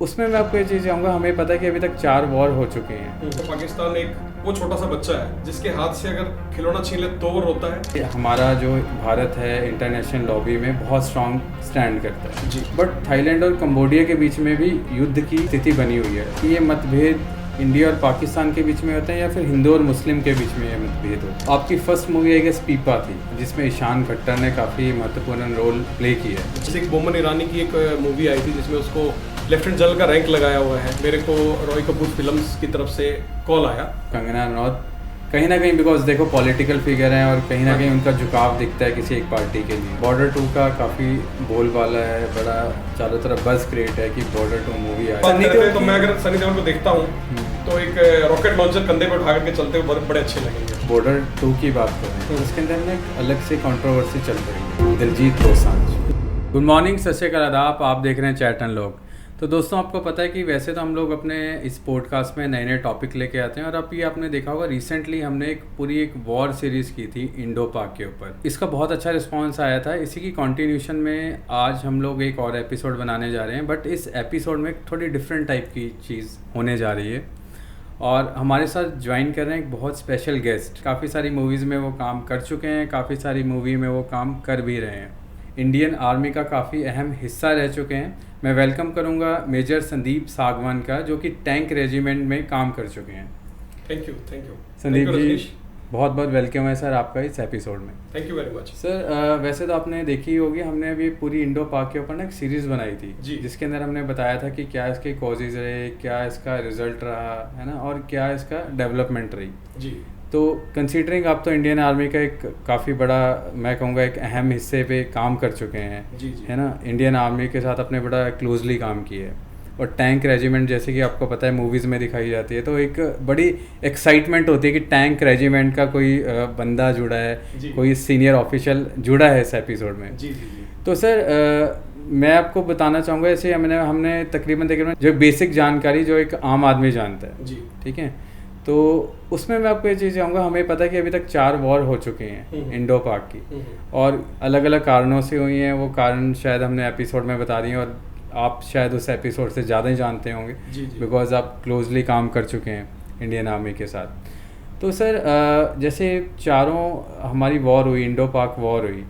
उसमें मैं आपको ये चीज़ कहूँगा, हमें पता है कि अभी तक 4 वॉर हो चुके हैं। तो पाकिस्तान एक वो छोटा सा बच्चा है जिसके हाथ से अगर खिलौना छीन ले तो वो रोता है। हमारा जो भारत है इंटरनेशनल लॉबी में बहुत स्ट्रांग स्टैंड करता है जी। बट थाईलैंड और कंबोडिया के बीच में भी युद्ध की स्थिति बनी हुई है कि ये मतभेद इंडिया और पाकिस्तान के बीच में होते हैं या फिर हिंदू और मुस्लिम के बीच में ये मतभेद हो। आपकी फर्स्ट मूवी आई गेस पीपा थी जिसमें ईशान खट्टर ने काफ़ी महत्वपूर्ण रोल प्ले किया है। जैसे एक बोमन ईरानी की एक मूवी आई थी जिसमें उसको लेफ्टिनेंट जनरल का रैंक लगाया हुआ है। मेरे को रॉय कपूर फिल्म्स की तरफ से कॉल आया। कंगना रनौत कहीं ना कहीं बिकॉज देखो पॉलिटिकल फिगर हैं और कहीं ना कहीं उनका झुकाव दिखता है किसी एक पार्टी के लिए। बॉर्डर 2 का काफ़ी बोलबाला है, बड़ा चारों तरफ बस क्रिएट है कि बॉर्डर 2 मूवी आई। तो मैं अगर सनी देओल को देखता हूँ तो एक रॉकेट लॉन्चर कंधे पर उठा करके चलते हुए बड़े अच्छे लगेंगे। बॉर्डर 2 की बात करें तो उसके अंदर में एक अलग से कंट्रोवर्सी चल रही है, दिलजीत दोसांझ। गुड मॉर्निंग, सत श्री अकाल, आदाब। आप देख रहे हैं चैट एंड लॉग। तो दोस्तों आपको पता है कि वैसे तो हम लोग अपने इस पॉडकास्ट में नए नए टॉपिक लेके आते हैं और अब ये आपने देखा होगा रिसेंटली हमने एक वॉर सीरीज़ की थी इंडो पाक के ऊपर। इसका बहुत अच्छा रिस्पांस आया था। इसी की कंटिन्यूशन में आज हम लोग एक और एपिसोड बनाने जा रहे हैं बट इस एपिसोड में थोड़ी डिफरेंट टाइप की चीज़ होने जा रही है और हमारे साथ ज्वाइन कर रहे हैं एक बहुत स्पेशल गेस्ट। काफ़ी सारी मूवीज़ में वो काम कर चुके हैं, काफ़ी सारी मूवी में वो काम कर भी रहे हैं, इंडियन आर्मी का काफ़ी अहम हिस्सा रह चुके हैं। मैं वेलकम करूंगा मेजर संदीप सागवान का जो कि टैंक रेजिमेंट में काम कर चुके हैं। थैंक यू संदीप जी, बहुत बहुत वेलकम है सर आपका इस एपिसोड में। Thank you very much sir. वैसे तो आपने देखी होगी, हमने अभी पूरी इंडो पाक के ऊपर ना एक सीरीज़ बनाई थी जिसके अंदर हमने बताया था कि क्या इसके कॉजेज रहे, क्या इसका रिजल्ट रहा है ना, और क्या इसका डेवलपमेंट रही जी। तो कंसीडरिंग आप तो इंडियन आर्मी का एक काफ़ी बड़ा, मैं कहूँगा एक अहम हिस्से पे काम कर चुके हैं जी। है ना, इंडियन आर्मी के साथ अपने बड़ा क्लोजली काम किया है और टैंक रेजिमेंट जैसे कि आपको पता है मूवीज़ में दिखाई जाती है तो एक बड़ी एक्साइटमेंट होती है कि टैंक रेजिमेंट का कोई बंदा जुड़ा है, कोई सीनियर ऑफिशियल जुड़ा है इस एपिसोड में। जी। तो सर मैं आपको बताना चाहूँगा, ऐसे हमने तकरीबन जो बेसिक जानकारी जो एक आम आदमी जानता है जी, ठीक है, तो उसमें मैं आपको ये चीज़ कहूँगा, हमें पता है कि अभी तक 4 वॉर हो चुके हैं इंडो पाक की और अलग अलग कारणों से हुई हैं। वो कारण शायद हमने एपिसोड में बता दिए और आप शायद उस एपिसोड से ज़्यादा ही जानते होंगे बिकॉज आप क्लोजली काम कर चुके हैं इंडियन आर्मी के साथ। तो सर जैसे चारों हमारी वॉर हुई, इंडो पाक वॉर हुई,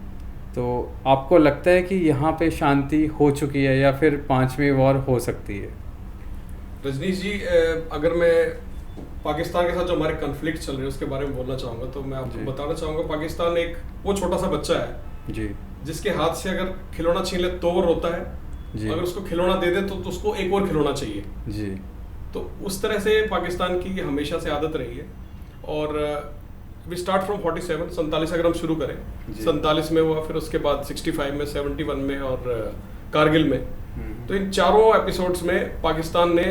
तो आपको लगता है कि यहाँ पे शांति हो चुकी है या फिर 5वीं वॉर हो सकती है? रजनीश जी, अगर मैं पाकिस्तान के साथ जो हमारे कॉन्फ्लिक्ट चल रहे हैं उसके बारे में बोलना चाहूँगा तो मैं आपको बताना चाहूँगा पाकिस्तान एक वो छोटा सा बच्चा है जी जिसके हाथ से अगर खिलौना छीन ले तो वो रोता है जी। अगर उसको खिलौना दे दे तो उसको एक और खिलौना चाहिए जी। तो उस तरह से पाकिस्तान की हमेशा से आदत रही है और वी स्टार्ट फ्रॉम 47 अगर हम शुरू करें 47 में हुआ, फिर उसके बाद 65 में, 71 में और कारगिल में। तो इन चारों एपिसोड्स में पाकिस्तान ने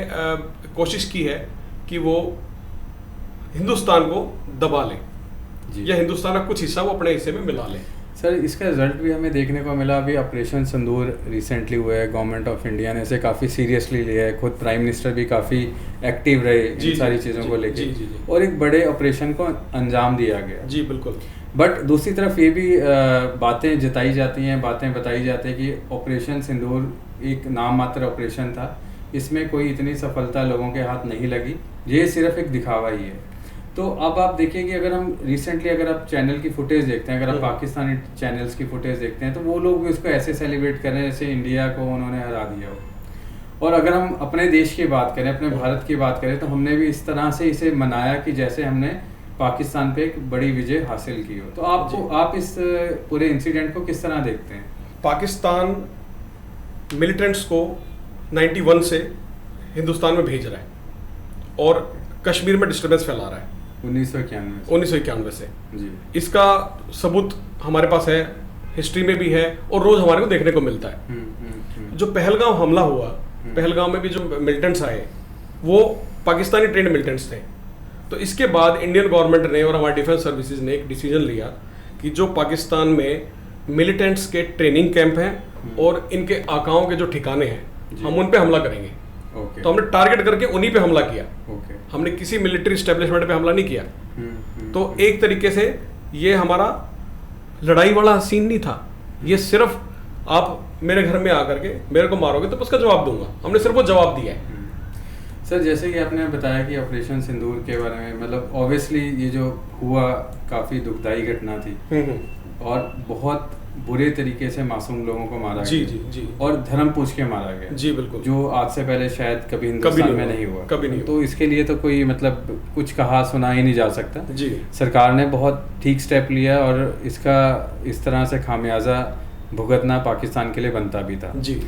कोशिश की है कि वो हिंदुस्तान को दबा ले या हिंदुस्तान का कुछ हिस्सा वो अपने हिस्से में मिला ले। सर इसका रिजल्ट भी हमें देखने को मिला। अभी ऑपरेशन सिंदूर रिसेंटली हुआ है, गवर्नमेंट ऑफ इंडिया ने इसे काफ़ी सीरियसली लिया है, खुद प्राइम मिनिस्टर भी काफ़ी एक्टिव रहे इन सारी चीज़ों को लेके और एक बड़े ऑपरेशन को अंजाम दिया गया। जी बिल्कुल। बट दूसरी तरफ ये भी बातें जताई जाती हैं, बातें बताई जाती है कि ऑपरेशन सिंदूर एक नाम मात्र ऑपरेशन था, इसमें कोई इतनी सफलता लोगों के हाथ नहीं लगी, ये सिर्फ एक दिखावा ही है। तो अब आप देखिए कि अगर हम रिसेंटली अगर आप चैनल की फुटेज देखते हैं, अगर आप पाकिस्तानी चैनल्स की फुटेज देखते हैं तो वो लोग भी उसको ऐसे सेलिब्रेट कर रहे हैं जैसे इंडिया को उन्होंने हरा दिया हो। और अगर हम अपने देश की बात करें, अपने भारत की बात करें, तो हमने भी इस तरह से इसे मनाया कि जैसे हमने पाकिस्तान पे एक बड़ी विजय हासिल की हो। तो आप इस पूरे इंसिडेंट को किस तरह देखते हैं? पाकिस्तान मिलिटेंट्स को 91 से हिंदुस्तान में भेज रहा है और कश्मीर में डिस्टर्बेंस फैला रहा है 1991 से जी। इसका सबूत हमारे पास है, हिस्ट्री में भी है और रोज हमारे को देखने को मिलता है। जो पहलगाम हमला हुआ, पहलगाम में भी जो मिलिटेंट्स आए वो पाकिस्तानी ट्रेंड मिलिटेंट्स थे। तो इसके बाद इंडियन गवर्नमेंट ने और हमारी डिफेंस सर्विसेज ने एक डिसीजन लिया कि जो पाकिस्तान में मिलिटेंट्स के ट्रेनिंग कैंप हैं और इनके आकाओं के जो ठिकाने हैं हम उन पे हमला करेंगे। तो हमने टारगेट करके उन्हीं पे हमला किया। हमने किसी मिलिट्री एस्टेब्लिशमेंट पे हमला नहीं किया। तो एक तरीके से ये हमारा लड़ाई वाला सीन नहीं था, ये सिर्फ आप मेरे घर में आकर के मेरे को मारोगे तो उसका जवाब दूंगा। हमने सिर्फ वो जवाब दिया है। सर जैसे कि आपने बताया कि ऑपरेशन सिंदूर के बारे में, मतलब ऑब्वियसली ये जो हुआ काफ़ी दुखदाई घटना थी और बहुत बुरे तरीके से मासूम लोगों को मारा जी गया। जी जी और धर्म पूछ के मारा गया। जी बिल्कुल। जो आज से पहले शायद कभी हिंदुस्तान में नहीं हुआ। कभी नहीं। तो इसके लिए तो कोई मतलब कुछ कहा सुना ही नहीं जा सकता। जी सरकार ने बहुत ठीक स्टेप लिया और इसका इस तरह से खामियाजा भुगतना पाकिस्तान के लिए बनता भी था। जी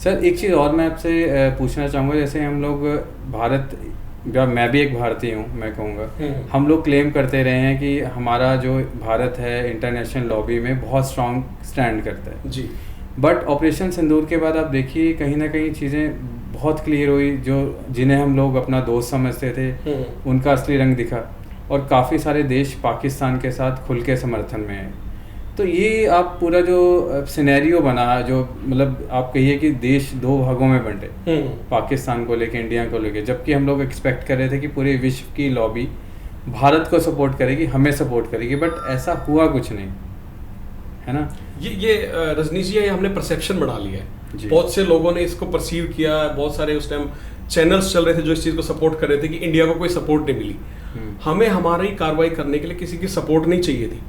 सर एक चीज़ और मैं आपसे पूछना चाहूँगा, जैसे हम लोग भारत, मैं भी एक भारतीय हूँ, मैं कहूँगा हम लोग क्लेम करते रहे हैं कि हमारा जो भारत है इंटरनेशनल लॉबी में बहुत स्ट्रॉन्ग स्टैंड करता है जी। बट ऑपरेशन सिंदूर के बाद आप देखिए कहीं ना कहीं चीज़ें बहुत क्लियर हुई। जो जिन्हें हम लोग अपना दोस्त समझते थे उनका असली रंग दिखा और काफ़ी सारे देश पाकिस्तान के साथ खुल के समर्थन में हैं। तो ये आप पूरा जो सिनेरियो बना, जो मतलब आप कहिए कि देश दो भागों में बंटे, पाकिस्तान को लेके इंडिया को लेके, जबकि हम लोग एक्सपेक्ट कर रहे थे कि पूरे विश्व की लॉबी भारत को सपोर्ट करेगी, हमें सपोर्ट करेगी, बट ऐसा हुआ कुछ नहीं, है ना। ये रजनीश जी, ये हमने परसेप्शन बना लिया है। बहुत से लोगों ने इसको परसीव किया, बहुत सारे उस टाइम चैनल्स चल रहे थे जो इस चीज़ को सपोर्ट कर रहे थे कि इंडिया को कोई सपोर्ट नहीं मिली। हमें हमारी कार्रवाई करने के लिए किसी की सपोर्ट नहीं चाहिए थी।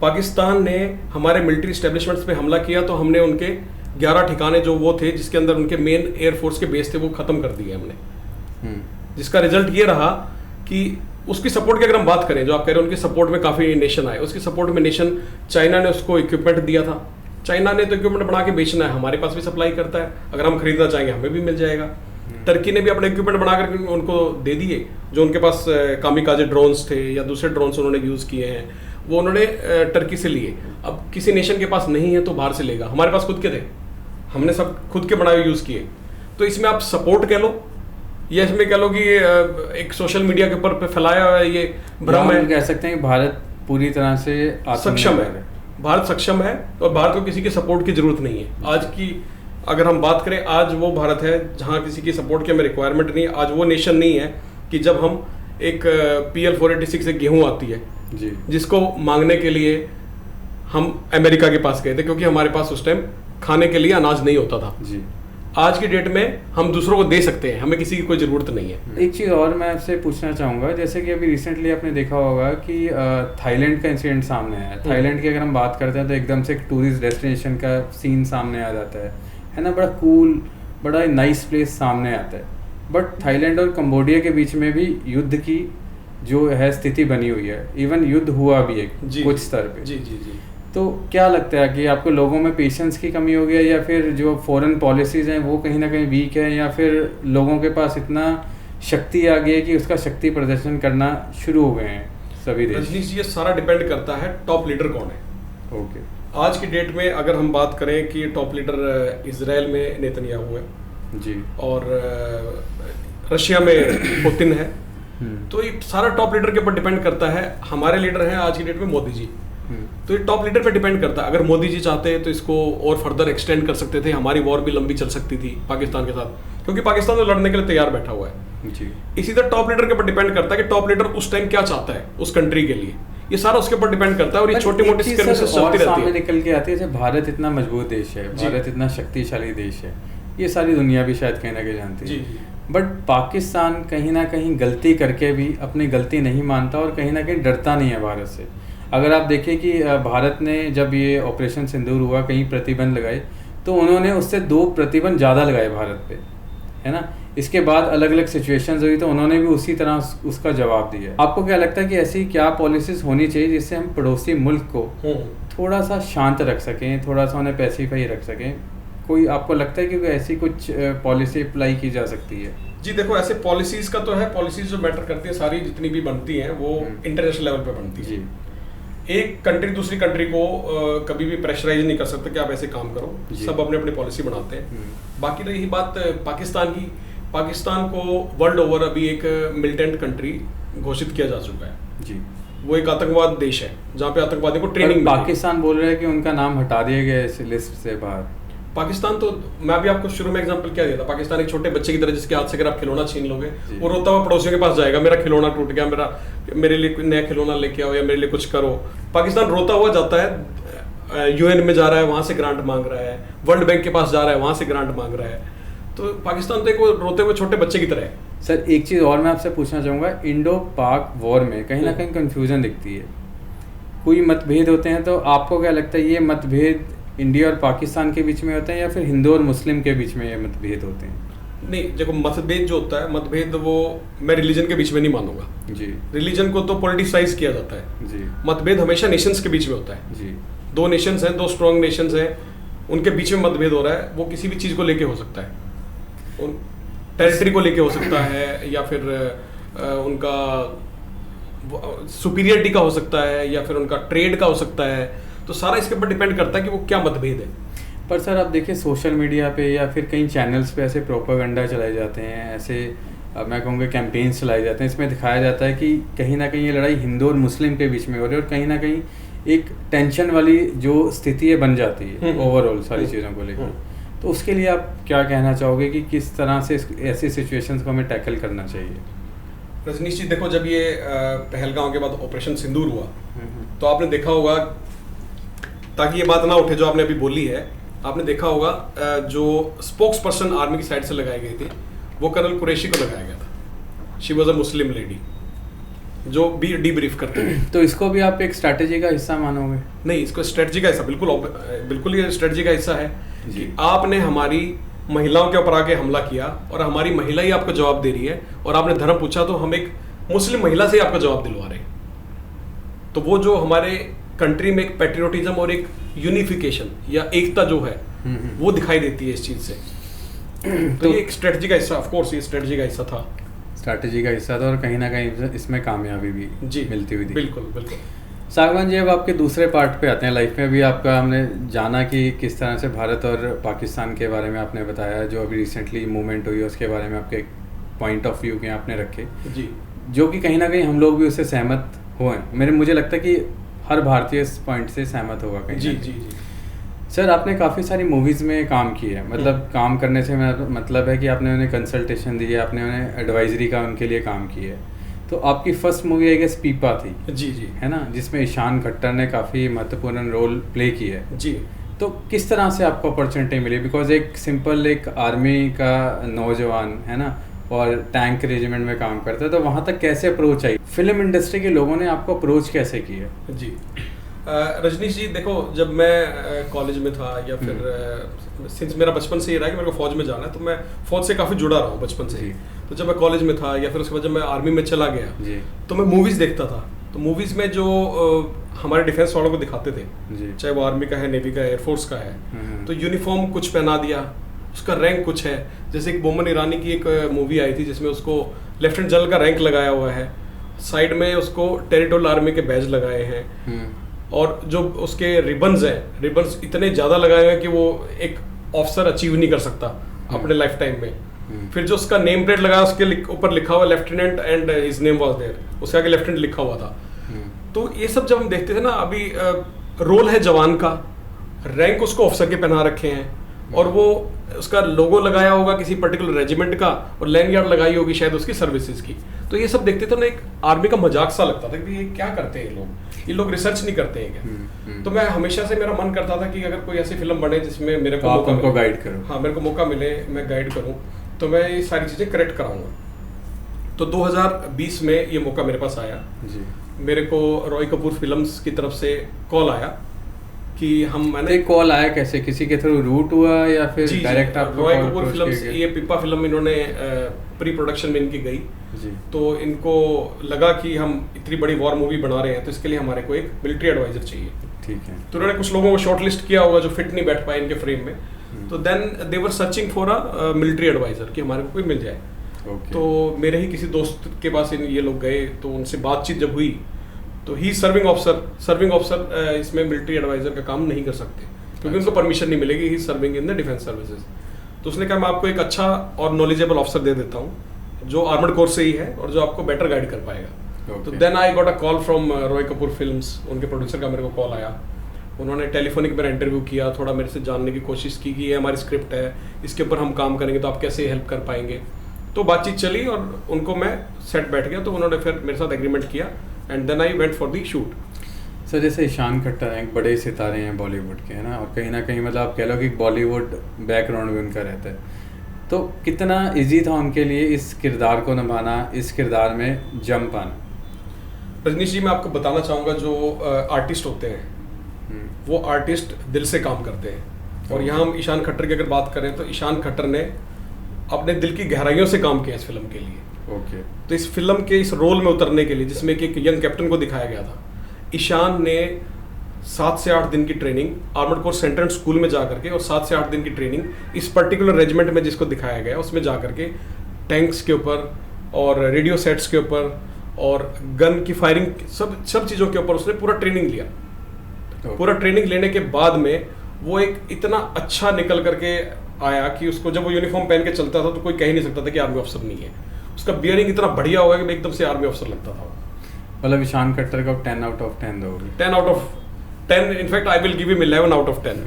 पाकिस्तान ने हमारे मिलिट्री एस्टेब्लिशमेंट्स पे हमला किया तो हमने उनके 11 ठिकाने जो वो थे जिसके अंदर उनके मेन एयरफोर्स के बेस थे वो ख़त्म कर दिए हमने। जिसका रिजल्ट ये रहा कि उसकी सपोर्ट की अगर हम बात करें, जो आप कह रहे हैं उनकी सपोर्ट में काफ़ी नेशन आए, उसकी सपोर्ट में नेशन चाइना ने उसको इक्विपमेंट दिया था। चाइना ने तो इक्विपमेंट बना के बेचना है, हमारे पास भी सप्लाई करता है, अगर हम खरीदना चाहेंगे हमें भी मिल जाएगा। टर्की ने भी अपने इक्विपमेंट बना करके उनको दे दिए, जो उनके पास कामिकाजे ड्रोन्स थे या दूसरे ड्रोन्स उन्होंने यूज़ किए हैं वो उन्होंने टर्की से लिए। अब किसी नेशन के पास नहीं है तो बाहर से लेगा, हमारे पास खुद के थे, हमने सब खुद के बनाए यूज़ किए। तो इसमें आप सपोर्ट कह लो या इसमें कह लो कि एक सोशल मीडिया के ऊपर फैलाया हुआ ये भ्रम है। कह सकते हैं कि भारत पूरी तरह से सक्षम है, भारत सक्षम है और भारत को किसी की सपोर्ट की जरूरत नहीं है। आज की अगर हम बात करें, आज वो भारत है जहाँ किसी की सपोर्ट की हमें रिक्वायरमेंट नहीं है। आज वो नेशन नहीं है कि जब हम एक PL 486 से गेहूँ आती है जी, जिसको मांगने के लिए हम अमेरिका के पास गए थे क्योंकि हमारे पास उस टाइम खाने के लिए अनाज नहीं होता था जी। आज की डेट में हम दूसरों को दे सकते हैं, हमें किसी की कोई ज़रूरत नहीं है। एक चीज़ और मैं आपसे पूछना चाहूँगा, जैसे कि अभी रिसेंटली आपने देखा होगा कि थाईलैंड का इंसिडेंट सामने आया। थाईलैंड की अगर हम बात करते हैं तो एकदम से एक टूरिस्ट डेस्टिनेशन का सीन सामने आ जाता है ना, बड़ा कूल, बड़ा नाइस प्लेस सामने आता है। बट थाईलैंड और कंबोडिया के बीच में भी युद्ध की जो है स्थिति बनी हुई है, इवन युद्ध हुआ भी है कुछ स्तर पे। जी जी जी। तो क्या लगता है कि आपको लोगों में पेशेंस की कमी हो गई है या फिर जो फॉरेन पॉलिसीज़ हैं वो कहीं ना कहीं वीक है, या फिर लोगों के पास इतना शक्ति आ गई है कि उसका शक्ति प्रदर्शन करना शुरू हो गए हैं सभी देश? रजनीश जी, ये सारा डिपेंड करता है टॉप लीडर कौन है। ओके। आज की डेट में अगर हम बात करें कि टॉप लीडर इजराइल में नेतन्याहू है जी, और रशिया में पुतिन है, तो ये सारा टॉप लीडर के ऊपर डिपेंड करता है। हमारे लीडर हैं आज की डेट में मोदी जी, तो ये टॉप लीडर पे डिपेंड करता है। अगर मोदी जी चाहते तो इसको और फर्दर एक्सटेंड कर सकते थे, हमारी वॉर भी लंबी चल सकती थी पाकिस्तान के साथ, क्योंकि पाकिस्तान तो लड़ने के लिए तैयार बैठा हुआ है जी। इसी तरह टॉप लीडर के ऊपर डिपेंड करता है कि टॉप लीडर उस टाइम क्या चाहता है उस कंट्री के लिए, ये सारा उसके ऊपर डिपेंड करता है। और ये छोटी मोटी स्कर्मिशेस चलती रहती है, निकल के आती है। जैसे भारत इतना मजबूत देश है, भारत इतना शक्तिशाली देश है, ये सारी दुनिया भी शायद कहीं ना कहीं जानती है। बट पाकिस्तान कहीं ना कहीं गलती करके भी अपनी गलती नहीं मानता और कहीं ना कहीं डरता नहीं है भारत से। अगर आप देखें कि भारत ने जब ये ऑपरेशन सिंदूर हुआ कहीं प्रतिबंध लगाए तो उन्होंने उससे 2 प्रतिबंध ज़्यादा लगाए भारत पे, है ना। इसके बाद अलग अलग सिचुएशंस हुई तो उन्होंने भी उसी तरह उसका जवाब दिया। आपको क्या लगता है कि ऐसी क्या पॉलिसीज होनी चाहिए जिससे हम पड़ोसी मुल्क को थोड़ा सा शांत रख सकें, थोड़ा सा उन्हें पैसिफाई रख सकें? कोई आपको लगता है कि ऐसी कुछ पॉलिसी अप्लाई की जा सकती है? जी देखो, ऐसे पॉलिसीज का तो है, पॉलिसीज जो मैटर करती है सारी जितनी भी बनती हैं वो इंटरनेशनल लेवल पे बनती है। एक कंट्री दूसरी कंट्री को कभी भी प्रेशराइज नहीं कर सकता कि आप ऐसे काम करो, सब अपने अपनी पॉलिसी बनाते हैं। बाकी रही बात पाकिस्तान की, पाकिस्तान को वर्ल्ड ओवर अभी एक मिलिटेंट कंट्री घोषित किया जा चुका है जी। वो एक आतंकवाद देश है जहाँ पे आतंकवादियों को ट्रेनिंग। पाकिस्तान बोल रहा है कि उनका नाम हटा दिया गया है इस लिस्ट से बाहर। पाकिस्तान तो मैं भी आपको शुरू में एग्जांपल क्या दिया था, पाकिस्तान एक छोटे बच्चे की तरह जिसके हाथ से अगर आप खिलौना छीन लोगे वो रोता हुआ पड़ोसियों के पास जाएगा, मेरा खिलौना टूट गया, मेरे लिए नया खिलौना लेके आओ या मेरे लिए कुछ करो। पाकिस्तान रोता हुआ जाता है यूएन में जा रहा है, वहाँ से ग्रांट मांग रहा है, वर्ल्ड बैंक के पास जा रहा है, वहाँ से ग्रांट मांग रहा है। तो पाकिस्तान तो एक वो रोते हुए छोटे बच्चे की तरह है। सर एक चीज़ और मैं आपसे पूछना चाहूँगा, इंडो पाक वॉर में कहीं ना कहीं कन्फ्यूज़न दिखती है, कोई मतभेद होते हैं, तो आपको क्या लगता है ये मतभेद इंडिया और पाकिस्तान के बीच में होते हैं या फिर हिंदू और मुस्लिम के बीच में ये मतभेद होते हैं? नहीं, देखो मतभेद जो होता है, मतभेद वो मैं रिलीजन के बीच में नहीं मानूंगा जी। रिलीजन को तो पॉलिटिसाइज किया जाता है जी। मतभेद हमेशा नेशंस के बीच में होता है जी। दो नेशंस हैं, दो स्ट्रॉन्ग नेशंस हैं, उनके बीच में मतभेद हो रहा है, वो किसी भी चीज़ को लेके हो सकता है, उन टेरिटरी को लेके हो सकता है, या फिर उनका सुपीरियरिटी का हो सकता है, या फिर उनका ट्रेड का हो सकता है। तो सारा इसके ऊपर डिपेंड करता है कि वो क्या मतभेद है। पर सर आप देखिए सोशल मीडिया पे या फिर कई चैनल्स पे ऐसे प्रोपागेंडा चलाए जाते हैं, ऐसे मैं कहूँगा कैंपेन्स चलाए जाते हैं, इसमें दिखाया जाता है कि कहीं ना कहीं ये लड़ाई हिंदू और मुस्लिम के बीच में हो रही है और कहीं ना कहीं एक टेंशन वाली जो स्थिति है बन जाती है ओवरऑल सारी चीज़ों को लेकर। तो उसके लिए आप क्या कहना चाहोगे कि किस तरह से ऐसी सिचुएशंस को हमें टैकल करना चाहिए? रजनीश जी देखो, जब ये पहलगांव के बाद ऑपरेशन सिंदूर हुआ तो आपने देखा होगा, ताकि ये बात ना उठे जो आपने अभी बोली है, आपने देखा होगा जो स्पोक्स पर्सन आर्मी की साइड से लगाए गए थे वो कर्नल कुरैशी को लगाया गया था। She was a Muslim lady जो भी डीब्रीफ करते हैं। तो इसको भी आप एक स्ट्रैटेजी का हिस्सा मानोगे? नहीं, इसको स्ट्रेटजी का हिस्सा बिल्कुल ये स्ट्रेटजी का हिस्सा है कि आपने हमारी महिलाओं के ऊपर आके हमला किया और हमारी महिला ही आपको जवाब दे रही है, और आपने धर्म पूछा तो हम एक मुस्लिम महिला से ही आपका जवाब दिलवा रहे हैं। तो वो जो हमारे कंट्री में एक पैट्रियोटिज्म और एक यूनिफिकेशन या एकता जो है वो दिखाई देती है इस चीज से। तो ये एक स्ट्रेटजी का हिस्सा, ऑफ कोर्स ये स्ट्रेटजी का हिस्सा था, स्ट्रैटेजी का हिस्सा था, और कहीं ना कहीं इसमें कामयाबी भी जी मिलती हुई। बिल्कुल बिल्कुल। सागवान जी, अब आपके दूसरे पार्ट पे आते हैं लाइफ में। अभी आपका हमने जाना कि किस तरह से भारत और पाकिस्तान के बारे में आपने बताया, जो अभी रिसेंटली मूवमेंट हुई है उसके बारे में आपके पॉइंट ऑफ व्यू के आपने रखे जी, जो कि कहीं ना कहीं हम लोग भी उससे सहमत हुए। मुझे लगता है कि हर भारतीय इस पॉइंट से सहमत होगा कहीं। जी जी जी। सर आपने काफ़ी सारी मूवीज़ में काम किया है, मतलब काम करने से मेरा मतलब है कि आपने उन्हें कंसल्टेशन दी है, आपने उन्हें एडवाइजरी का उनके लिए काम किया है। तो आपकी फर्स्ट मूवी आई गेस पीपा थी, जी जी, है ना, जिसमें ईशान खट्टर ने काफ़ी महत्वपूर्ण रोल प्ले किया है जी। तो किस तरह से आपको अपॉर्चुनिटी मिली? बिकॉज एक सिंपल एक आर्मी का नौजवान है ना, और टैंक रेजिमेंट में काम करता है, तो वहाँ तक कैसे अप्रोच आई? फिल्म इंडस्ट्री के लोगों ने आपको अप्रोच कैसे किया? जी रजनीश जी देखो, जब मैं कॉलेज में था या फिर सिंस मेरा बचपन से ये रहा कि मेरे को फौज में जाना है, तो मैं फौज से काफ़ी जुड़ा रहा हूँ बचपन से ही। तो जब मैं कॉलेज में था या फिर उसके बाद जब मैं आर्मी में चला गया तो मैं मूवीज़ देखता था। तो मूवीज़ में जो हमारे डिफेंस वालों को दिखाते थे, चाहे वो आर्मी का है, नेवी का है, एयरफोर्स का है, तो यूनिफॉर्म कुछ पहना दिया, उसका रैंक कुछ है। जैसे एक बोमन ईरानी की एक मूवी आई थी जिसमें उसको लेफ्टिनेंट जनरल का रैंक लगाया हुआ है, साइड में उसको टेरिटोरियल आर्मी के बैज लगाए हैं, और जो उसके रिबन्स हैं, रिबन्स इतने ज़्यादा लगाए हुए हैं कि वो एक ऑफिसर अचीव नहीं कर सकता अपने लाइफ टाइम में। फिर जो उसका नेम प्लेट लगाया उसके ऊपर लिखा हुआ lieutenant and his name was there, उसके आगे लेफ्टिनेंट लिखा हुआ था। तो ये सब जब हम देखते थे ना, अभी रोल है जवान का, रैंक उसको ऑफिसर के पहना रखे हैं, और वो उसका लोगो लगाया होगा किसी पर्टिकुलर रेजिमेंट का, और लैंडगार्ड लगाई होगी शायद उसकी सर्विसेज की। तो ये सब देखते थे ना, एक आर्मी का मजाक सा लगता था कि ये क्या करते हैं ये लोग रिसर्च नहीं करते हैं क्या? तो मैं हमेशा से मेरा मन करता था कि अगर कोई ऐसी फिल्म बने जिसमें मेरे को आप उनको गाइड करो। हाँ, मेरे को मौका मिले, मैं गाइड करूँ, तो मैं ये सारी चीज़ें करेक्ट कराऊंगा। तो 2020 में ये मौका मेरे पास आया जी। मेरे को रॉय कपूर फिल्म्स की तरफ से कॉल आया कि मैंने कॉल आया कैसे? किसी के थ्रू रूट हुआ या फिर डायरेक्ट आपको? रॉय कपूर फिल्म्स, ये पीपा फिल्म इन्होंने प्री प्रोडक्शन में इनकी गई जी। तो इनको लगा कि हम इतनी बड़ी वॉर मूवी बना रहे हैं, तो इसके लिए हमारे को एक मिलिट्री एडवाइजर चाहिए। ठीक है। तो उन्होंने कुछ लोगों को शॉर्टलिस्ट किया होगा जो फिट नहीं बैठ पाए इनके फ्रेम में, तो then they were searching for a military adviser कि हमारे को कोई मिल जाए। तो मेरे ही किसी दोस्त के पास ये लोग गए, तो उनसे बातचीत जब हुई तो ही सर्विंग ऑफिसर इसमें मिलिट्री एडवाइजर का काम नहीं कर सकते क्योंकि उनको परमिशन नहीं मिलेगी, he serving in the defence services. तो उसने कहा मैं आपको एक अच्छा और नॉलेजेबल ऑफिसर दे देता हूँ जो आर्मर्ड कोर से ही है और जो आपको बेटर गाइड कर पाएगा। तो then I got a call from Roy Kapoor films, उनके प्रोड्यूसर का मेरे को कॉल आया। उन्होंने टेलीफोनिक मेरा इंटरव्यू किया, थोड़ा मेरे से जानने की कोशिश की कि ये हमारी स्क्रिप्ट है, इसके ऊपर हम काम करेंगे तो आप कैसे हेल्प कर पाएंगे। तो बातचीत चली और उनको मैं सेट बैठ गया, तो उन्होंने फिर मेरे साथ एग्रीमेंट किया and then I went for the shoot. Sir जैसे ईशान खट्टर हैं, एक बड़े सितारे हैं बॉलीवुड के, है ना, और कहीं ना कहीं मतलब आप कह लो कि बॉलीवुड बैकग्राउंड भी उनका रहता है, तो कितना इजी था उनके लिए इस किरदार को निभाना, इस किरदार में जम पाना? रजनीश जी, मैं आपको बताना चाहूँगा, जो आर्टिस्ट होते हैं वो आर्टिस्ट दिल से काम करते हैं। और यहाँ हम ईशान खट्टर की अगर बात करें तो ईशान खट्टर ने अपने दिल की गहराइयों से काम किया इस फिल्म के लिए। ओके। तो इस फिल्म के इस रोल में उतरने के लिए, जिसमें कि एक यंग कैप्टन को दिखाया गया था, ईशान ने 7 से 8 दिन की training armoured corps central school में जा करके, और 7 से 8 दिन की ट्रेनिंग इस पर्टिकुलर रेजिमेंट में जिसको दिखाया गया उसमें जा करके टैंक्स के ऊपर और रेडियो सेट्स के ऊपर और गन की फायरिंग, सब चीज़ों के ऊपर उसने पूरा ट्रेनिंग लिया। पूरा ट्रेनिंग लेने के बाद में वो एक इतना अच्छा निकल करके आया कि उसको जब वो यूनिफॉर्म पहन के चलता था तो कोई कह ही नहीं सकता था कि आर्मी अफसर नहीं है। उसका बियरिंग इतना बढ़िया होगा कि एकदम से आर्मी अफसर लगता था। मतलब ईशान खट्टर को 10 आउट ऑफ 10 दोगे? 10 out of 10, in fact I will give him 11 out of 10।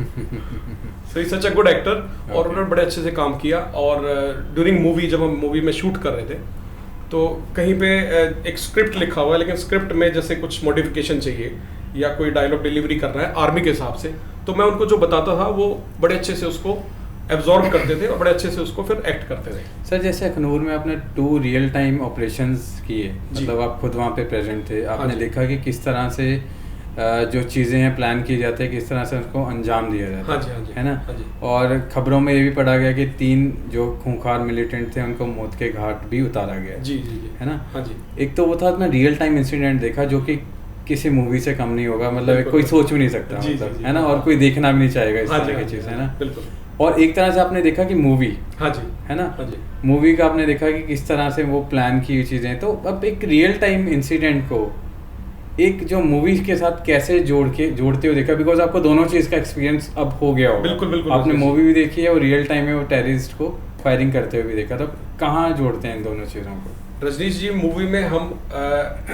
So he such a good actor. और उन्होंने बड़े अच्छे से काम किया। और ड्यूरिंग मूवी, जब हम मूवी में शूट कर रहे थे तो कहीं पे एक स्क्रिप्ट लिखा हुआ है, लेकिन स्क्रिप्ट में जैसे कुछ मॉडिफिकेशन चाहिए या कोई डायलॉग डिलीवरी करना है आर्मी के हिसाब से, तो मैं उनको जो बताता था वो बड़े अच्छे से उसको एब्जॉर्ब करते थे और बड़े अच्छे से उसको फिर एक्ट करते थे। सर जैसे अखनूर में आपने 2 रियल टाइम ऑपरेशंस किए, मतलब आप खुद वहाँ पे प्रेजेंट थे, आपने देखा कि किस तरह से जो चीज़ें हैं प्लान की जाती है, किस तरह से उसको अंजाम दिया जाता है, है ना। और खबरों में ये भी पढ़ा गया कि 3 जो खूंखार मिलिटेंट थे उनको मौत के घाट भी उतारा गया। जी, है ना। एक तो वो था, मैं रियल टाइम इंसिडेंट देखा जो कि किसी मूवी से कम नहीं होगा, मतलब कोई सोच भी नहीं सकता, मतलब है ना, और कोई देखना भी नहीं चाहेगा इस तरह की चीज़, है ना। बिल्कुल। और एक तरह से आपने देखा कि मूवी, है ना, मूवी का आपने देखा कि किस तरह से वो प्लान की हुई चीज़ें। तो अब एक रियल टाइम इंसिडेंट को एक जो मूवी के साथ कैसे जोड़ते हुए देखा, बिकॉज आपको दोनों चीज़ का एक्सपीरियंस अब हो गया होगा। बिल्कुल। आपने मूवी भी देखी है और रियल टाइम में वो टेररिस्ट को फायरिंग करते हुए भी देखा, तो कहाँ जोड़ते हैं इन दोनों चीज़ों को? रजनीश जी, मूवी में हम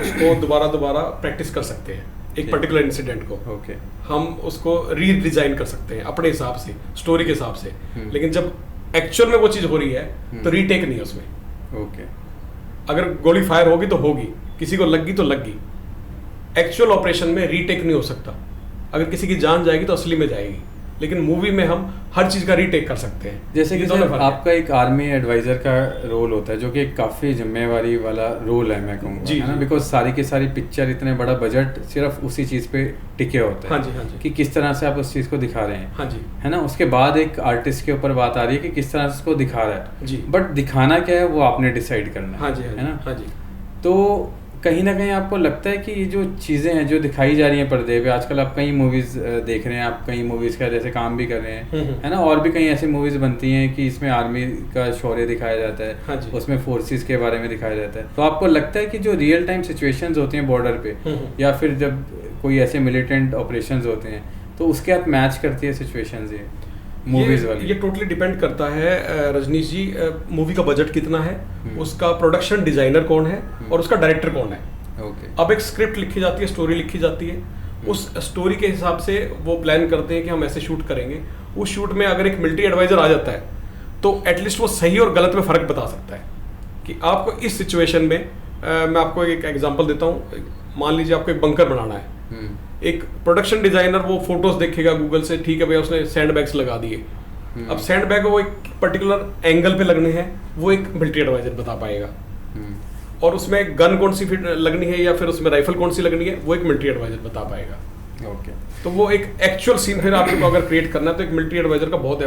उसको दोबारा प्रैक्टिस कर सकते हैं, एक पर्टिकुलर इंसिडेंट को। ओके। हम उसको रीडिजाइन कर सकते हैं अपने हिसाब से, स्टोरी के हिसाब से। लेकिन जब एक्चुअल में वो चीज़ हो रही है तो रीटेक नहीं है उसमें। ओके। अगर गोली फायर होगी तो होगी, किसी को लग गई तो लग गई। एक्चुअल ऑपरेशन में रीटेक नहीं हो सकता। अगर किसी की जान जाएगी तो असली में जाएगी, लेकिन मूवी में हम हर चीज़ का रीटेक कर सकते हैं। जैसे कि आपका एक आर्मी एडवाइज़र का रोल होता है जो कि काफ़ी जिम्मेवारी वाला रोल है, मैं कहूँगा, है ना, बिकॉज सारी की सारी पिक्चर, इतने बड़ा बजट सिर्फ उसी चीज़ पे टिके होते हैं। हाँ जी। कि किस तरह से आप उस चीज़ को दिखा रहे हैं। हाँ जी। है ना। उसके बाद एक आर्टिस्ट के ऊपर बात आ रही है कि किस तरह से उसको दिखा रहा है जी। बट दिखाना क्या है वो आपने डिसाइड करना है। हाँ जी। है ना। हाँ जी। तो कहीं ना कहीं आपको लगता है कि ये जो चीज़ें हैं जो दिखाई जा रही हैं पर्दे पे, आजकल आप कई मूवीज़ देख रहे हैं, आप कई मूवीज़ का जैसे काम भी कर रहे हैं, है ना, और भी कई ऐसी मूवीज़ बनती हैं कि इसमें आर्मी का शौर्य दिखाया जाता है। हाँ, उसमें फोर्सेस के बारे में दिखाया जाता है। तो आपको लगता है कि जो रियल टाइम सिचुएशंस होती हैं बॉर्डर पे, या फिर जब कोई ऐसे मिलिटेंट ऑपरेशंस होते हैं तो उसके साथ मैच करती है सिचुएशंस ये मूवीज वाली? ये टोटली डिपेंड करता है रजनीश जी, मूवी का बजट कितना है, उसका प्रोडक्शन डिजाइनर कौन है और उसका डायरेक्टर कौन है। अब एक स्क्रिप्ट लिखी जाती है, स्टोरी लिखी जाती है, उस स्टोरी के हिसाब से वो प्लान करते हैं कि हम ऐसे शूट करेंगे। उस शूट में अगर एक मिलिट्री एडवाइजर आ जाता है तो एटलीस्ट वो सही और गलत में फ़र्क बता सकता है कि आपको इस सिचुएशन में मैं आपको एक एग्जांपल देता हूँ। मान लीजिए आपको एक बंकर बनाना है, एक प्रोडक्शन डिजाइनर वो फोटोज देखेगा गूगल से, ठीक है भैया उसने सैंड बैग्स लगा दिए। अब सैंड बैग वो एक पर्टिकुलर एंगल पे लगने हैं, वो एक मिलिट्री एडवाइजर बता पाएगा। और उसमें गन कौन सी फिट लगनी है या फिर उसमें राइफल कौन सी लगनी है, वो एक मिलिट्री एडवाइजर बता पाएगा। ओके। तो वो एक एक्चुअल सीन फिर आपको अगर क्रिएट करना है तो एक मिलिट्री एडवाइजर का बहुत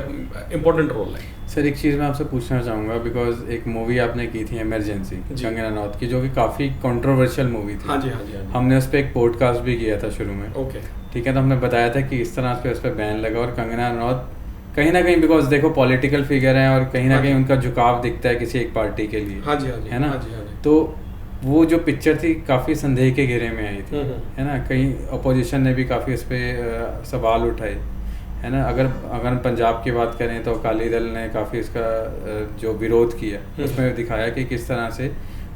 इंपॉर्टेंट रोल है। सर एक चीज़ मैं आपसे पूछना चाहूँगा, बिकॉज एक मूवी आपने की थी इमरजेंसी कंगना रनौत की, जो कि काफ़ी कंट्रोवर्शियल मूवी थी। हाँ जी। हमने उस पर एक पॉडकास्ट भी किया था शुरू में। ओके। ठीक है। तो हमने बताया था कि इस तरह से उस पर बैन लगा, और कंगना रनौत कहीं ना कहीं, बिकॉज देखो पॉलिटिकल फिगर है और कहीं ना कहीं उनका झुकाव दिखता है किसी एक पार्टी के लिए। हाँ जी। है ना। तो वो जो पिक्चर थी काफ़ी संदेह के घेरे में आई थी, है ना। कहीं अपोजिशन ने भी काफ़ी उस पर सवाल उठाए, है ना। अगर पंजाब की बात करें तो अकाली दल ने काफ़ी इसका जो विरोध किया, उसमें दिखाया कि किस तरह से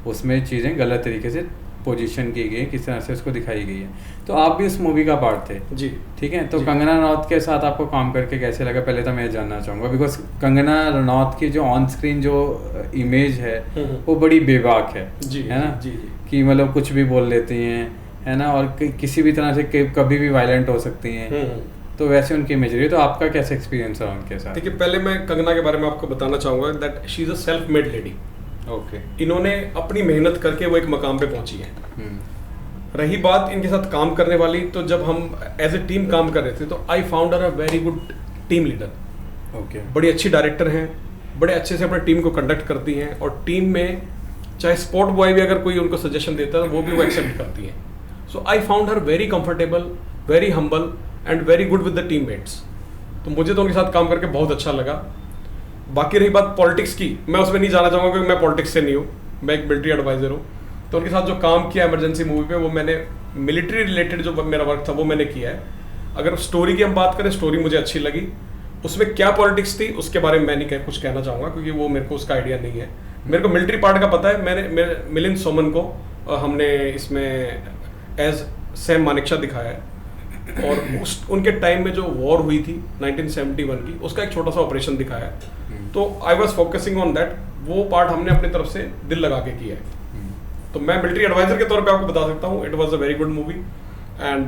उसमें चीज़ें गलत तरीके से पोजीशन की गई, किस तरह से उसको दिखाई गई है। तो आप भी उस मूवी का पार्ट थे जी। ठीक है। तो कंगना रनौत के साथ आपको काम करके कैसे लगा, पहले तो मैं जानना चाहूँगा, बिकॉज कंगना रनौत की जो ऑन स्क्रीन जो इमेज है वो बड़ी बेबाक है, जी, है ना। जी। कि मतलब कुछ भी बोल लेती हैं, है ना, और किसी भी तरह से कभी भी वायलेंट हो सकती हैं, तो वैसे उनकी इमेजरी। तो आपका कैसा एक्सपीरियंस रहा उनके साथ? देखिए, पहले मैं कंगना के बारे में आपको बताना चाहूँगा that she is a self made lady. Okay. इन्होंने अपनी मेहनत करके वो एक मकाम पे पहुंची है। रही बात इनके साथ काम करने वाली, तो जब हम एज ए टीम काम कर रहे थे तो आई फाउंड हर अ very good team leader. Okay. बड़ी अच्छी डायरेक्टर हैं, बड़े अच्छे से अपनी टीम को कंडक्ट करती हैं, और टीम में चाहे स्पोर्ट बॉय भी अगर कोई उनको सजेशन देता है वो भी वो एक्सेप्ट करती हैं। So I found her very comfortable, very humble and very good with the teammates. तो मुझे तो उनके साथ काम करके बहुत अच्छा लगा। बाकी रही बात पॉलिटिक्स की, मैं उसमें नहीं जाना चाहूँगा क्योंकि मैं पॉलिटिक्स से नहीं हूँ, मैं एक मिलिट्री एडवाइज़र हूँ। तो उनके साथ जो काम किया इमरजेंसी मूवी पे, वो मैंने मिलिट्री रिलेटेड जो मेरा वर्क था वो मैंने किया है। अगर स्टोरी की हम बात करें, स्टोरी मुझे अच्छी लगी। उसमें क्या पॉलिटिक्स थी उसके बारे में मैं नहीं कुछ कहना चाहूँगा, क्योंकि वो मेरे को उसका आइडिया नहीं है। मेरे को मिलिट्री पार्ट का पता है। मैंने मिलिंद सोमन को हमने इसमें एज सैम मानेकशॉ दिखाया है, और उनके टाइम में जो वॉर हुई थी 1971 की, उसका एक छोटा सा ऑपरेशन दिखाया है। तो I was focusing on that. वो पार्ट हमने अपनी तरफ से दिल लगा के किया है। तो मैं मिलिट्री एडवाइजर के तौर पे आपको बता सकता हूँ, it was a very good movie and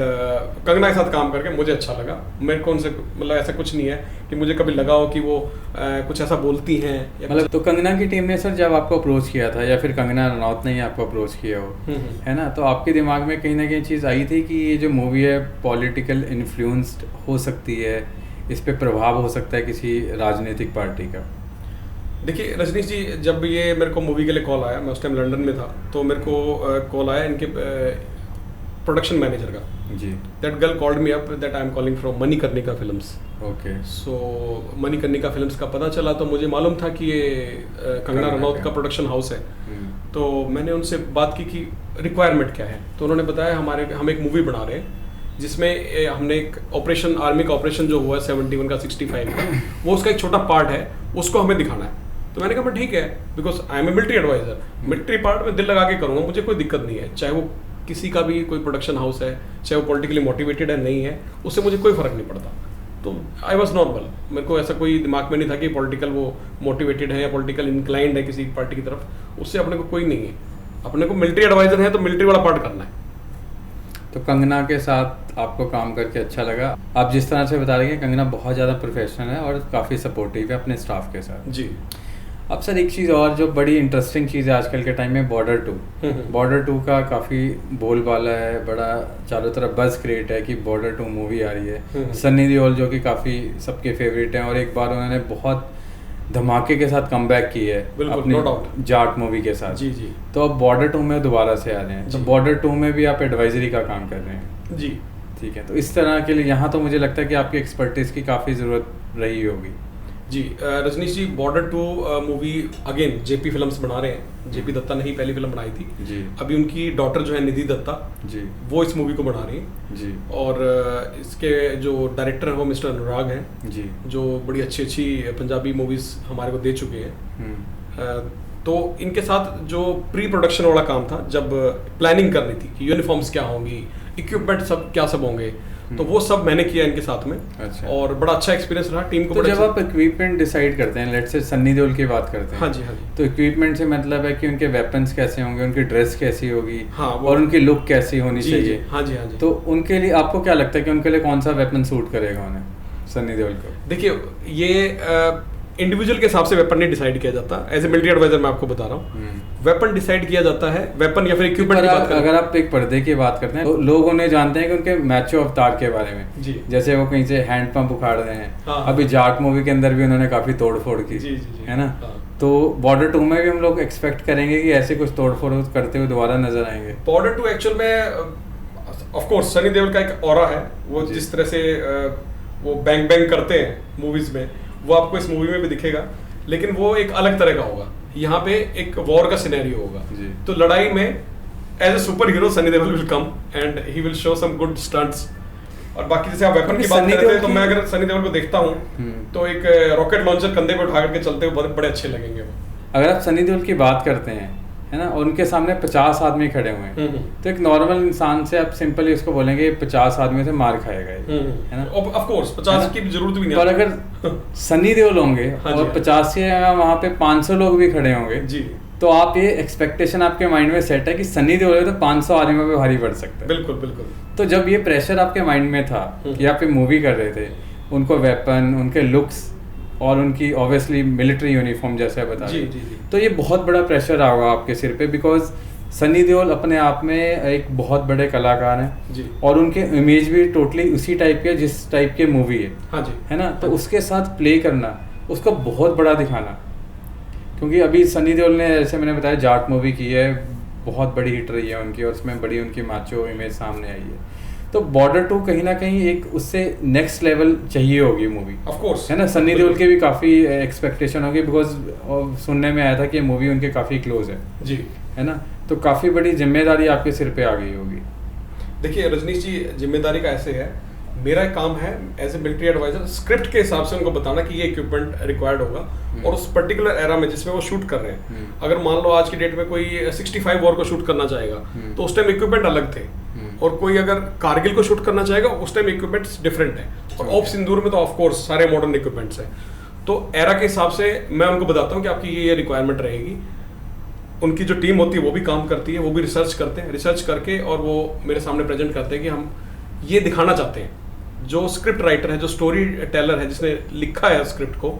Kangana के साथ काम करके मुझे अच्छा लगा। मेरे को उनसे मतलब ऐसा कुछ नहीं है कि मुझे कभी लगा हो कि वो कुछ ऐसा बोलती हैं। मतलब तो कंगना की टीम ने सर जब आपको अप्रोच किया था, या फिर कंगना रनौत ने ही आपको अप्रोच किया हो, है ना, तो आपके दिमाग में कहीं ना कहीं चीज़ आई थी कि ये जो मूवी है पॉलिटिकल इन्फ्लुएंस्ड हो सकती है, इस पर प्रभाव हो सकता है किसी राजनीतिक पार्टी का? देखिए रजनीश जी, जब ये मेरे को मूवी के लिए कॉल आया, मैं उस टाइम लंदन में था, तो मेरे को कॉल आया इनके प्रोडक्शन मैनेजर का। जी। That girl called me up that I am calling from Manikarnika films. Okay. So Manikarnika films का पता चला, तो मुझे मालूम था कि ये कंगना रनौत का प्रोडक्शन हाउस है। तो मैंने उनसे बात की कि रिक्वायरमेंट क्या है। तो उन्होंने बताया हम एक मूवी बना रहे हैं जिसमें हमने एक ऑपरेशन, आर्मी का ऑपरेशन जो हुआ 71 का 65 का, वो उसका एक छोटा पार्ट है, उसको हमें दिखाना है। तो मैंने कहा ठीक है, because I am a military adviser, military part में दिल लगा के करूँगा, मुझे कोई दिक्कत नहीं है। चाहे वो किसी का भी कोई प्रोडक्शन हाउस है, चाहे वो पॉलिटिकली मोटिवेटेड है नहीं है, उससे मुझे कोई फ़र्क नहीं पड़ता। तो आई वॉज नॉर्मल, मेरे को ऐसा कोई दिमाग में नहीं था कि पॉलिटिकल वो मोटिवेटेड है या पॉलिटिकल इंक्लाइंड है किसी पार्टी की तरफ, उससे अपने को कोई नहीं है। अपने को मिलिट्री एडवाइजर है तो मिलिट्री वाला पार्ट करना है। तो कंगना के साथ आपको काम करके अच्छा लगा। आप जिस तरह से बता रहे हैं, कंगना बहुत ज़्यादा प्रोफेशनल है और काफ़ी सपोर्टिव है अपने स्टाफ के साथ। जी। अब सर एक चीज़ और जो बड़ी इंटरेस्टिंग चीज़ है आजकल के टाइम में, बॉर्डर 2 का काफ़ी बोलबाला है, बड़ा चारों तरफ बज़ क्रिएट है कि बॉर्डर 2 मूवी आ रही है। सन्नी देओल जो कि काफ़ी सबके फेवरेट हैं, और एक बार उन्होंने बहुत धमाके के साथ कमबैक की है अपनी जाट मूवी के साथ। जी जी। तो अब बॉर्डर 2 में दोबारा से आ रहे हैं, तो बॉर्डर 2 में भी आप एडवाइजरी का काम कर रहे हैं। जी ठीक है। तो इस तरह के लिए यहाँ तो मुझे लगता है कि आपकी एक्सपर्टीज़ की काफ़ी ज़रूरत रही होगी। जी Rajneesh ji, Border 2 movie again JP films बना रहे हैं। जेपी दत्ता ने ही पहली फिल्म बनाई थी जी। अभी उनकी डॉटर जो है निधि दत्ता जी, वो इस मूवी को बना रही है जी। और इसके जो डायरेक्टर है वो मिस्टर अनुराग हैं जी, जो बड़ी अच्छी अच्छी पंजाबी मूवीज हमारे को दे चुके हैं। तो इनके साथ जो प्री प्रोडक्शन वाला काम था, जब प्लानिंग करनी थी कि यूनिफॉर्म्स क्या होंगी, इक्विपमेंट सब होंगे, तो वो सब मैंने किया इनके साथ में। अच्छा। और बड़ा अच्छा एक्सपीरियंस रहा टीम को। तो जब आप इक्विपमेंट डिसाइड करते हैं, लेट्स से सन्नी देओल की बात करते हैं, हाँ जी हाँ जी, तो इक्विपमेंट से मतलब है कि उनके वेपन्स कैसे होंगे, उनकी ड्रेस कैसी होगी, हाँ, और उनकी लुक कैसी होनी चाहिए। हाँ जी हाँ जी। तो उनके लिए आपको क्या लगता है कि उनके लिए कौन सा वेपन सूट करेगा उन्हें, सन्नी देओल को? देखिए, ये इंडिविजुअल के हिसाब से वेपन नहीं डिसाइड किया जाता। एज ए मिलिट्री एडवाइजर मैं आपको बता रहा हूँ, वेपन डिसाइड किया जाता है, वेपन या फिर इक्विपमेंट की बात करें। अगर आप एक पर्दे की बात करते हैं तो लोग उन्हें जानते हैं कि उनके मैचो अवतार के बारे में जी। जैसे वो कहीं से हैंड पंप उखाड़ रहे हैं। हाँ। अभी जाट मूवी के अंदर भी उन्होंने काफी तोड़ फोड़ की। जी, जी, जी। है ना। हाँ। तो बॉर्डर 2 में भी हम लोग एक्सपेक्ट करेंगे कि ऐसे कुछ तोड़ फोड़ करते हुए दोबारा नजर आएंगे। बॉर्डर 2 एक्चुअल में ऑफ कोर्स सनी देओल का एक ऑरा है, वो जिस तरह से वो बैंग बैंग करते हैं मूवीज में, वो आपको इस मूवी में भी दिखेगा, लेकिन वो एक अलग तरह का होगा। यहाँ पे एक वॉर का सिनेरियो होगा, तो लड़ाई में as a superhero Sunny Deol will come and he will show some good stunts. और बाकी जैसे आप वेपन की बात करते हैं, तो मैं अगर सनी देओल को देखता हूँ तो एक रॉकेट लॉन्चर कंधे पे उठा करके चलते हुए बड़े अच्छे लगेंगे वो। अगर आप सनी देओल की बात करते हैं, है ना, और उनके सामने 50 आदमी खड़े हुए हैं, तो एक नॉर्मल इंसान से आप सिंपली उसको बोलेंगे 50 आदमी से मार खाएगा ये, है ना, ऑफ कोर्स 50 की जरूरत भी नहीं। पर अगर सनी देओल होंगे और 50 के वहाँ पे 500 लोग भी खड़े होंगे जी, तो आप ये एक्सपेक्टेशन आपके माइंड में सेट है कि सनी देओल है तो 500 आदमियों पे भारी पड़ सकता है। बिल्कुल बिल्कुल। तो जब ये प्रेशर आपके माइंड में था कि आप ये मूवी कर रहे थे, उनको वेपन, उनके लुक्स और उनकी ऑब्वियसली मिलिट्री यूनिफॉर्म जैसे बता रहे, तो ये बहुत बड़ा प्रेशर आ होगा आपके सिर पे, बिकॉज सनी देओल अपने आप में एक बहुत बड़े कलाकार हैं जी, और उनके इमेज भी टोटली उसी टाइप के जिस टाइप की मूवी है, हाँ जी, है ना, तो उसके साथ प्ले करना, उसको बहुत बड़ा दिखाना, क्योंकि अभी सनी देओल ने जैसे मैंने बताया जाट मूवी की है, बहुत बड़ी हिट रही है उनकी, और उसमें बड़ी उनकी माचो इमेज सामने आई है, तो बॉर्डर 2 कहीं ना कहीं एक उससे नेक्स्ट लेवल चाहिए होगी मूवी, ऑफ कोर्स, है ना। सनी देओल के भी काफ़ी एक्सपेक्टेशन होगी, बिकॉज सुनने में आया था कि ये मूवी उनके काफ़ी क्लोज है जी, है ना, तो काफ़ी बड़ी जिम्मेदारी आपके सिर पे आ गई होगी। देखिए रजनीश जी, जिम्मेदारी का ऐसे है, मेरा काम है as a military adviser script के हिसाब से उनको बताना कि ये इक्विपमेंट रिक्वायर्ड होगा, और उस पर्टिकुलर एरा में जिसमें वो शूट कर रहे हैं, अगर मान लो आज की डेट में कोई 65 वॉर को शूट करना चाहेगा तो उस टाइम इक्विपमेंट अलग थे, और कोई अगर कारगिल को शूट करना चाहेगा उस टाइम इक्विपमेंट्स डिफरेंट है, और ऑफ सिंदूर में तो ऑफ कोर्स सारे मॉडर्न इक्विपमेंट्स हैं। तो एरा के हिसाब से मैं उनको बताता हूँ कि आपकी ये रिक्वायरमेंट रहेगी। उनकी जो टीम होती है वो भी काम करती है, वो भी रिसर्च करते हैं, रिसर्च करके और वो मेरे सामने प्रेजेंट करते हैं कि हम ये दिखाना चाहते हैं। जो स्क्रिप्ट राइटर है, जो स्टोरी टेलर है, जिसने लिखा है स्क्रिप्ट को,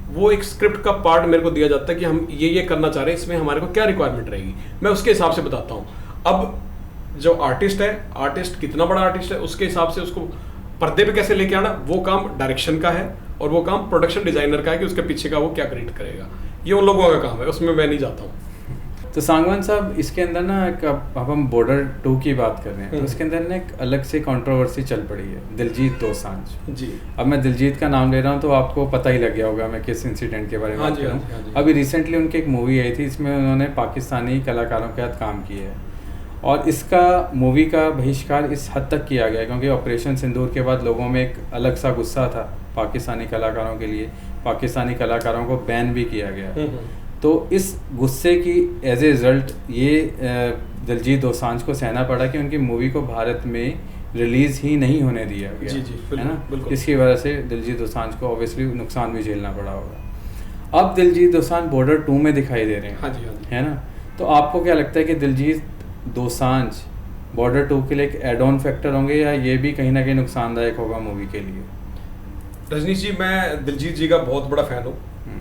वो एक स्क्रिप्ट का पार्ट मेरे को दिया जाता है कि हम ये करना चाह रहे हैं, इसमें हमारे को क्या रिक्वायरमेंट रहेगी, मैं उसके हिसाब से बताता हूँ। अब जो आर्टिस्ट है, आर्टिस्ट कितना बड़ा आर्टिस्ट है, उसके हिसाब से उसको पर्दे पे कैसे लेके आना, वो काम डायरेक्शन का है, और वो काम प्रोडक्शन डिजाइनर का है कि उसके पीछे का वो क्या क्रिएट करेगा, ये उन लोगों का काम है, उसमें मैं नहीं जाता हूँ। तो सांगवान साहब, इसके अंदर ना अब हम बॉर्डर 2 की बात कर रहे हैं, तो इसके अंदर ना एक अलग से कंट्रोवर्सी चल पड़ी है, दिलजीत दोसांझ जी। अब मैं दिलजीत का नाम ले रहा हूँ तो आपको पता ही लग गया होगा मैं किस इंसिडेंट के बारे में बात कर रहा हूँ। अभी रिसेंटली उनकी एक मूवी आई थी, इसमें उन्होंने पाकिस्तानी कलाकारों के साथ काम किया है, और इसका मूवी का बहिष्कार इस हद तक किया गया क्योंकि ऑपरेशन सिंदूर के बाद लोगों में एक अलग सा गुस्सा था पाकिस्तानी कलाकारों के लिए, पाकिस्तानी कलाकारों को बैन भी किया गया। तो इस गुस्से की एज ए रिजल्ट ये दिलजीत दोसांझ को सहना पड़ा कि उनकी मूवी को भारत में रिलीज़ ही नहीं होने दिया गया, जी, है ना, इसकी वजह से दिलजीत दोसांझ को ऑब्वियसली नुकसान भी झेलना पड़ा होगा। अब दिलजीत दोसांझ बॉर्डर 2 में दिखाई दे रहे हैं, हाँ जी, है ना, तो आपको क्या लगता है कि दिलजीत दोसांझ बॉर्डर 2 के लिए एक एड ऑन फैक्टर होंगे, या ये भी कहीं ना कहीं नुकसानदायक होगा मूवी के लिए? रजनीश जी, मैं दिलजीत जी का बहुत बड़ा फैन हूँ,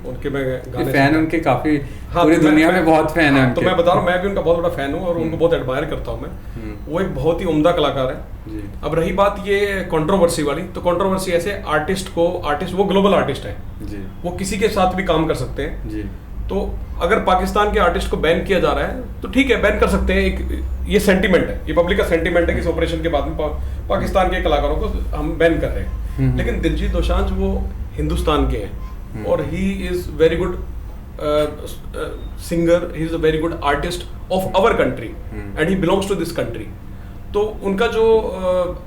उनके मैं गाने फैन उनके काफी, हाँ, पूरी दुनिया में बहुत फैन है, तो मैं बता रहा हूँ, मैं भी उनका बहुत बड़ा फैन हूँ और उनको बहुत एडमायर करता हूँ मैं। वो एक बहुत ही उम्दा कलाकार है जी। अब रही बात ये कंट्रोवर्सी वाली, तो कंट्रोवर्सी ऐसे आर्टिस्ट वो ग्लोबल आर्टिस्ट है जी, वो किसी के साथ भी काम कर सकते हैं जी। तो अगर पाकिस्तान के आर्टिस्ट को बैन किया जा रहा है तो ठीक है, बैन कर सकते हैं, एक ये सेंटीमेंट है, ये पब्लिक का सेंटीमेंट है कि इस ऑपरेशन के बाद में पाकिस्तान के कलाकारों को हम बैन कर रहे हैं। लेकिन दिलजीत दोसांझ वो हिंदुस्तान के हैं, और he is very good singer, he is a very good artist of our country and he belongs to this country. तो उनका जो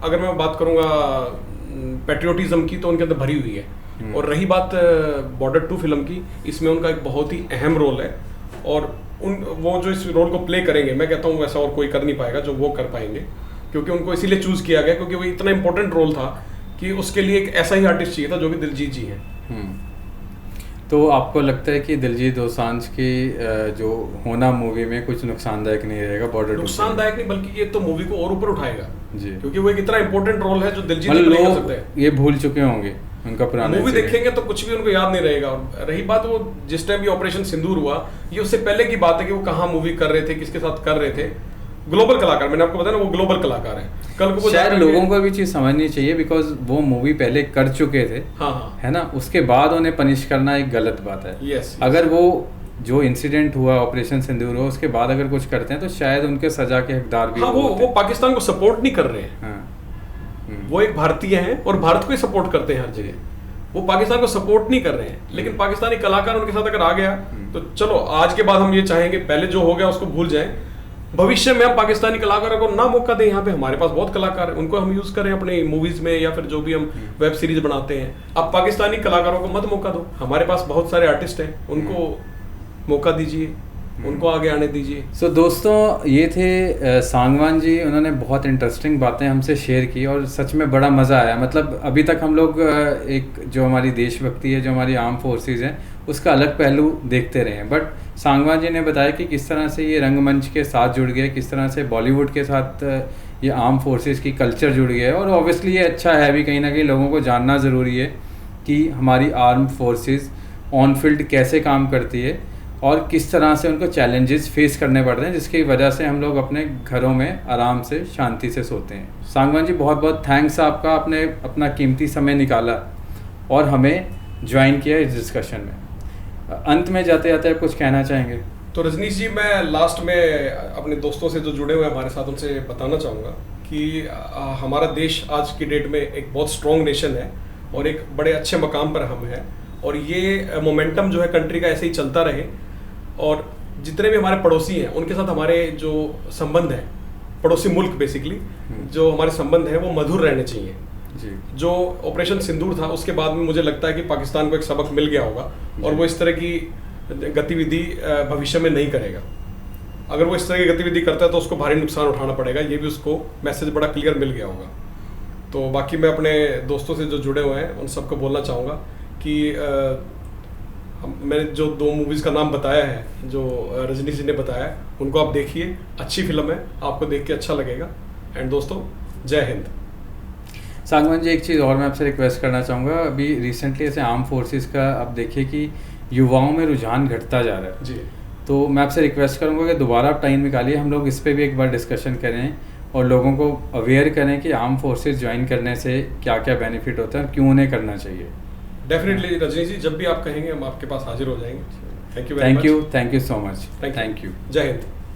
अगर मैं बात करूंगा पैट्रियोटिज्म की, तो उनके अंदर भरी हुई है। और रही बात बॉर्डर 2 फिल्म की, इसमें उनका एक बहुत ही अहम रोल है, और वो जो इस रोल को प्ले करेंगे, मैं कहता हूँ वैसा और कोई कर नहीं पाएगा जो वो कर पाएंगे, क्योंकि उनको इसीलिए चूज किया गया क्योंकि वो इतना इंपॉर्टेंट रोल था कि उसके लिए एक ऐसा ही आर्टिस्ट चाहिए था जो कि दिलजीत जी हैं। तो आपको लगता है कि दिलजीत दोसांझ की जो होना मूवी में कुछ नुकसानदायक नहीं रहेगा बॉर्डर 2? नुकसानदायक नहीं, बल्कि ये तो मूवी को और ऊपर उठाएगा जी, क्योंकि वो एक इतना इंपॉर्टेंट रोल है जो दिलजीत नहीं कर सकते हैं। ये भूल चुके होंगे उनका पुराना, मूवी देखेंगे तो कुछ भी उनको याद नहीं रहेगा। और रही बात वो जिस टाइम ये ऑपरेशन सिंदूर हुआ, ये उससे पहले की बात है कि वो कहाँ मूवी कर रहे थे, किसके साथ कर रहे थे। ग्लोबल कलाकार, मैंने आपको बताया ना, वो ग्लोबल कलाकार है। कल को शायद लोगों को भी चीज समझनी चाहिए, बिकॉज वो मूवी पहले कर चुके थे, हाँ, है ना, उसके बाद उन्हें पनिश करना एक गलत बात है। yes. अगर वो जो इंसिडेंट हुआ ऑपरेशन सिंदूर हुआ उसके बाद अगर कुछ करते हैं तो शायद उनके सजा के हकदार भी, हाँ, वो पाकिस्तान को सपोर्ट नहीं कर रहे हैं, हाँ। वो एक भारतीय हैं और भारत को ही सपोर्ट करते हैं हर जगह, वो पाकिस्तान को सपोर्ट नहीं कर रहे हैं। लेकिन पाकिस्तानी कलाकार उनके साथ अगर आ गया तो चलो, आज के बाद हम ये चाहेंगे पहले जो हो गया उसको भूल जाएं, भविष्य में हम पाकिस्तानी कलाकारों को ना मौका दें। यहाँ पे हमारे पास बहुत कलाकार हैं, उनको हम यूज करें अपने मूवीज में या फिर जो भी हम वेब सीरीज बनाते हैं। अब पाकिस्तानी कलाकारों को मत मौका दो, हमारे पास बहुत सारे आर्टिस्ट हैं, उनको मौका दीजिए। उनको आगे आने दीजिए। सो दोस्तों, ये थे सांगवान जी। उन्होंने बहुत इंटरेस्टिंग बातें हमसे शेयर की और सच में बड़ा मज़ा आया। मतलब अभी तक हम लोग एक जो हमारी देशभक्ति है, जो हमारी आर्म फोर्सेस हैं, उसका अलग पहलू देखते रहे हैं। बट सांगवान जी ने बताया कि किस तरह से ये रंगमंच के साथ जुड़ गए, किस तरह से बॉलीवुड के साथ ये आर्म फोर्सेस की कल्चर जुड़ गया है। और ऑब्वियसली ये अच्छा है भी, कहीं ना कहीं लोगों को जानना ज़रूरी है कि हमारी आर्म फोर्सेस ऑन फील्ड कैसे काम करती है और किस तरह से उनको चैलेंजेस फेस करने पड़ते हैं, जिसकी वजह से हम लोग अपने घरों में आराम से शांति से सोते हैं। सांगवान जी, बहुत बहुत थैंक्स आपका, आपने अपना कीमती समय निकाला और हमें ज्वाइन किया इस डिस्कशन में। अंत में जाते जाते आप कुछ कहना चाहेंगे? तो रजनीश जी, मैं लास्ट में अपने दोस्तों से जो जुड़े हुए हैं हमारे साथ, उनसे बताना चाहूँगा कि हमारा देश आज की डेट में एक बहुत स्ट्रॉन्ग नेशन है और एक बड़े अच्छे मकाम पर हम हैं। और ये मोमेंटम जो है कंट्री का ऐसे ही चलता रहे और जितने भी हमारे पड़ोसी हैं उनके साथ हमारे जो संबंध हैं, पड़ोसी मुल्क बेसिकली जो हमारे संबंध हैं, वो मधुर रहने चाहिए जी। जो ऑपरेशन सिंदूर था उसके बाद में मुझे लगता है कि पाकिस्तान को एक सबक मिल गया होगा और वो इस तरह की गतिविधि भविष्य में नहीं करेगा। अगर वो इस तरह की गतिविधि करता है तो उसको भारी नुकसान उठाना पड़ेगा, ये भी उसको मैसेज बड़ा क्लियर मिल गया होगा। तो बाकी मैं अपने दोस्तों से जो जुड़े हुए हैं उन सबको बोलना चाहूँगा कि मैंने जो 2 मूवीज़ का नाम बताया है, जो रजनी जी ने बताया, उनको आप देखिए। अच्छी फिल्म है, आपको देख के अच्छा लगेगा। एंड दोस्तों, जय हिंद। सांगवान जी, एक चीज़ और मैं आपसे रिक्वेस्ट करना चाहूँगा। अभी रिसेंटली ऐसे आर्म फोर्सेस का आप देखिए कि युवाओं में रुझान घटता जा रहा है जी। तो मैं आपसे रिक्वेस्ट करूँगा कि दोबारा आप टाइम निकालिए, हम लोग इस पर भी एक बार डिस्कशन करें और लोगों को अवेयर करें कि आर्म फोर्सेस ज्वाइन करने से क्या क्या बेनिफिट होता है और क्यों उन्हें करना चाहिए। डेफिनेटली रजनी जी, जब भी आप कहेंगे हम आपके पास हाजिर हो जाएंगे। Thank you so much. Thank you. जय हिंद।